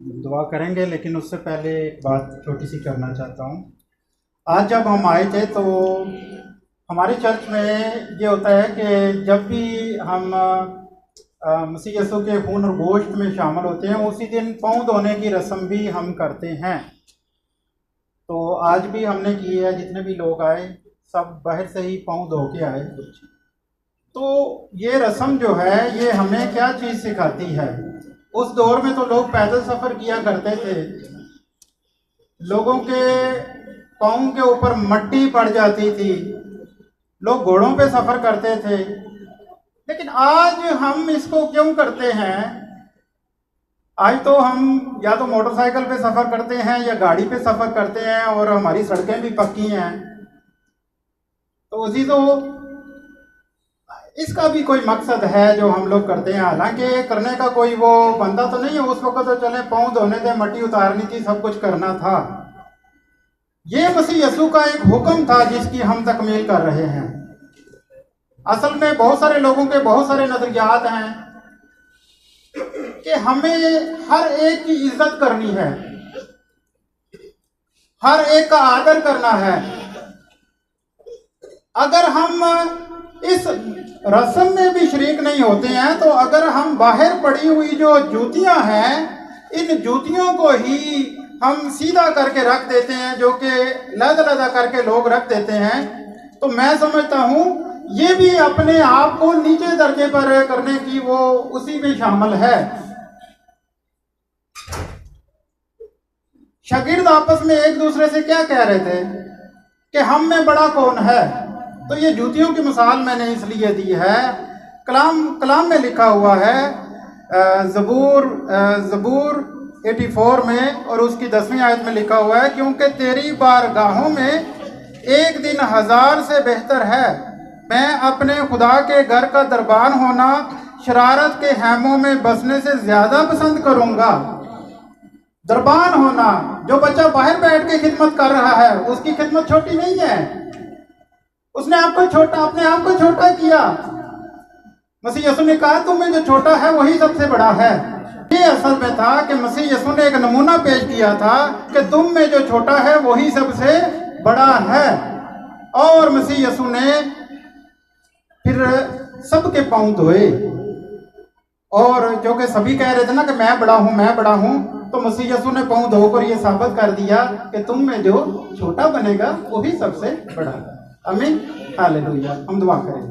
दुआ करेंगे, लेकिन उससे पहले एक बात छोटी सी करना चाहता हूँ। आज जब हम आए थे तो हमारे चर्च में ये होता है कि जब भी हम मसीह यीशु के खून और गोश्त में शामिल होते हैं, उसी दिन पाँव धोने की रस्म भी हम करते हैं। तो आज भी हमने की है, जितने भी लोग आए सब बाहर से ही पाँव धो के आए। तो ये रस्म जो है ये हमें क्या चीज़ सिखाती है? उस दौर में तो लोग पैदल सफ़र किया करते थे, लोगों के पाँव के ऊपर मट्टी पड़ जाती थी, लोग घोड़ों पे सफ़र करते थे। लेकिन आज हम इसको क्यों करते हैं? आज तो हम या तो मोटरसाइकिल पे सफ़र करते हैं या गाड़ी पे सफ़र करते हैं, और हमारी सड़कें भी पक्की हैं। तो उसी तो इसका भी कोई मकसद है जो हम लोग करते हैं। हालांकि करने का कोई वो बंदा तो नहीं है, उस वक्त तो चले पाँव धोने थे, मट्टी उतारनी थी, सब कुछ करना था। ये मसीह यीशु का एक हुक्म था जिसकी हम तकमील कर रहे हैं। असल में बहुत सारे लोगों के बहुत सारे नजरियात हैं कि हमें हर एक की इज्जत करनी है, हर एक का आदर करना है। अगर हम इस रस्म में भी शरीक नहीं होते हैं, तो अगर हम बाहर पड़ी हुई जो जूतियां हैं, इन जूतियों को ही हम सीधा करके रख देते हैं, जो कि लदा करके लोग रख देते हैं, तो मैं समझता हूं ये भी अपने आप को नीचे दर्जे पर करने की वो उसी में शामिल है। शागिर्द आपस में एक दूसरे से क्या कह रहे थे कि हम में बड़ा कौन है? तो ये जूतियों की मिसाल मैंने इसलिए दी है। कलाम में लिखा हुआ है, ज़बूर 84 में और उसकी 10वीं आयत में लिखा हुआ है, क्योंकि तेरी बारगाहों में एक दिन 1000 से बेहतर है। मैं अपने खुदा के घर का दरबान होना शरारत के हैमों में बसने से ज्यादा पसंद करूंगा। दरबान होना, जो बच्चा बाहर बैठ के खिदमत कर रहा है उसकी खिदमत छोटी नहीं है, उसने अपने आप को छोटा किया। मसीह यीशु ने कहा तुम में जो छोटा है वही सबसे बड़ा है। ये असल में था कि मसीह यीशु ने एक नमूना पेश किया था कि तुम में जो छोटा है वही सबसे बड़ा है। और मसीह यीशु ने फिर सबके पांव धोए, और जो कि सभी कह रहे थे ना कि मैं बड़ा हूं, तो मसीह यीशु ने पांव धोकर ये साबित कर दिया कि तुम में जो छोटा बनेगा वही सबसे बड़ा है। आमीन, हालेलुया। हम दुआ करें।